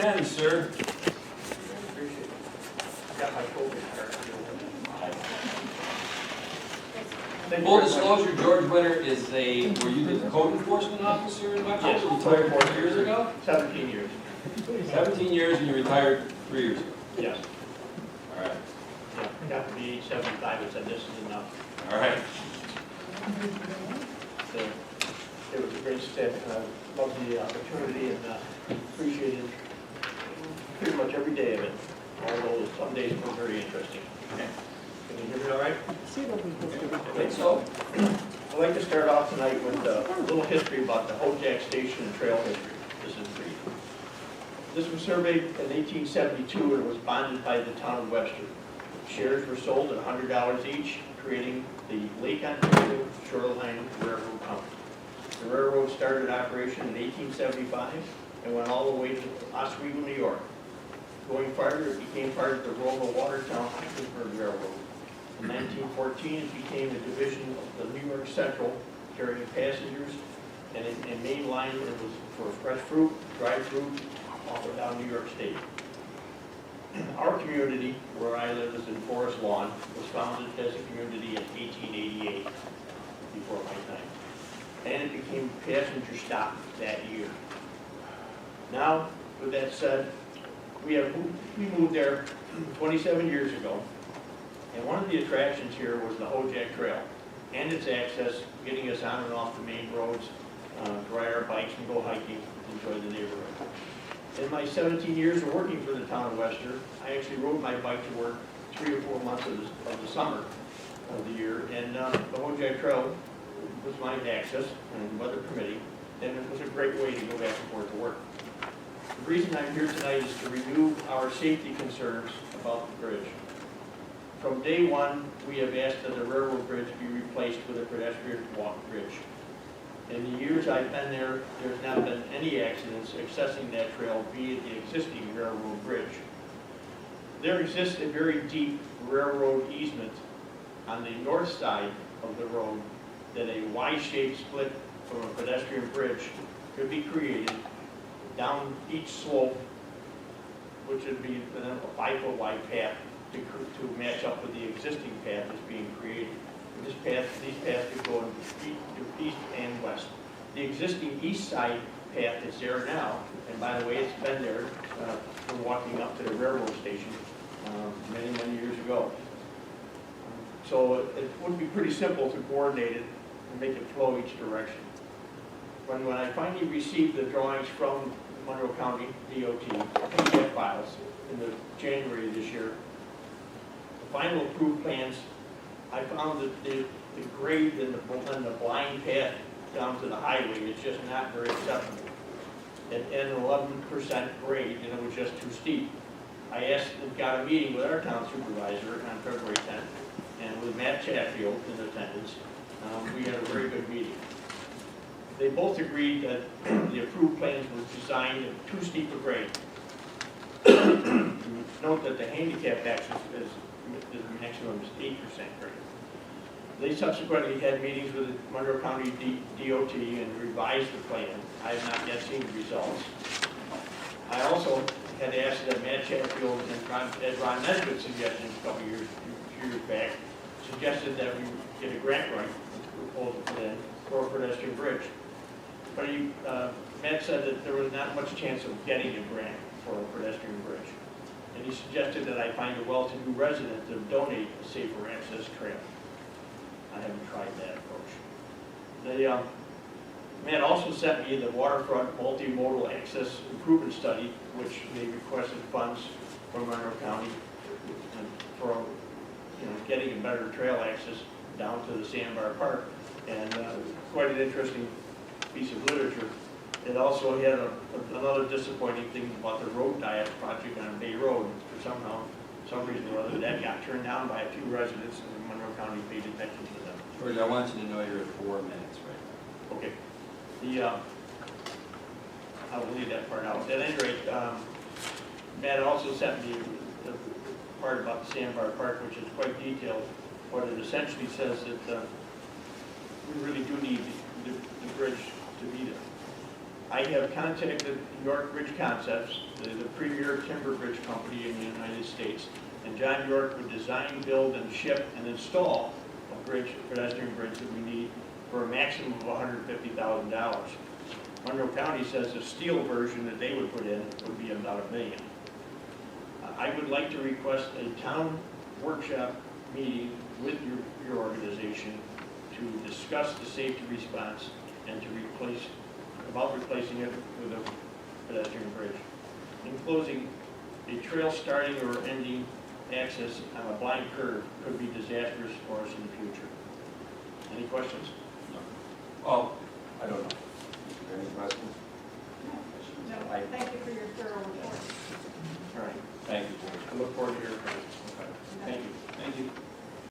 again, sir. Appreciate it. Got my COVID card. Thank you Full very much. disclosure, George Winter were you the code enforcement officer in Webster? Yes. You retired 4 years ago? 17 years. 17 years and you retired 3 years ago. Yes. All right. Yeah, got to be 75 and said this is enough. All right. So, it was a great step. Love the opportunity and appreciated pretty much every day of it. Although some days were very interesting. Okay. Can you hear me all right? I think so. I'd like to start off tonight with a little history about the Hojack Station and trail history. This is brief. This was surveyed in 1872 and it was bonded by the town of Webster. Shares were sold at $100 each, creating the Lake Ontario Shoreline Railroad Company. The railroad started operation in 1875 and went all the way to Oswego, New York. Going farther, it became part of the Roma Watertown Hackensack Railroad. In 1914, it became a division of the New York Central, carrying passengers, and a main line that was for fresh fruit, dried fruit, all down New York State. Our community, where I live, is in Forest Lawn, was founded as a community in 1888, before my time. And it became a passenger stop that year. Now, with that said, we moved there 27 years ago. And one of the attractions here was the Hojack Trail and its access, getting us on and off the main roads, to ride our bikes and go hiking, enjoy the neighborhood. In my 17 years of working for the town of Webster, I actually rode my bike to work 3 or 4 months of the summer of the year. And the Hojack Trail was my access, and weather permitting, and it was a great way to go back and forth to work. The reason I'm here tonight is to review our safety concerns about the bridge. From day one, we have asked that the railroad bridge be replaced with a pedestrian walk bridge. In the years I've been there, there's not been any accidents accessing that trail via the existing railroad bridge. There exists a very deep railroad easement on the north side of the road that a Y-shaped split from a pedestrian bridge could be created down each slope, which would be a 5-foot wide path to match up with the existing path that's being created. These paths could go in east and west. The existing east side path that's there now, and by the way, it's been there from walking up to the railroad station many, many years ago. So it would be pretty simple to coordinate it and make it flow each direction. When I finally received the drawings from Monroe County DOT, PDF files, in January of this year, the final approved plans, I found that the grade in the blind path down to the highway is just not very acceptable. At an 11% grade, and it was just too steep. I asked and got a meeting with our town supervisor on February 10th, and with Matt Chatfield in attendance, we had a very good meeting. They both agreed that the approved plans were designed at too steep a grade. Note that the handicap access is the maximum is 8% grade. They subsequently had meetings with the Monroe County DOT and revised the plan. I have not yet seen the results. I also had asked that Matt Chatfield and Ron Nesbitt's suggestion a couple years back, suggested that we get a grant writing proposal for a pedestrian bridge. But Matt said that there was not much chance of getting a grant for a pedestrian bridge. And he suggested that I find a well-to-do resident to donate a safer access trail. I haven't tried that approach. Matt also sent me the waterfront multimodal access improvement study, which they requested funds from Monroe County for getting a better trail access down to the Sandbar Park. And quite an interesting piece of literature. It also had another disappointing thing about the road diet project on Bay Road. For some reason or other, that got turned down by a few residents, and Monroe County paid attention to them. George, I want you to know you're at 4 minutes, right? Okay. I will leave that part out. At any rate, Matt also sent me the part about the Sandbar Park, which is quite detailed, but it essentially says that we really do need the bridge to be there. I have contacted York Bridge Concepts, the premier timber bridge company in the United States, and John York would design, build, and ship and install a bridge, pedestrian bridge that we need for a maximum of $150,000. Monroe County says the steel version that they would put in would be about $1 million. I would like to request a town workshop meeting with your organization to discuss the safety response and to replacing it with a pedestrian bridge. In closing, a trail starting or ending access on a blind curve could be disastrous for us in the future. Any questions? Oh, I don't know. Any questions? No, thank you for your thorough report. All right. Thank you. I look forward to your comments. Thank you. Thank you.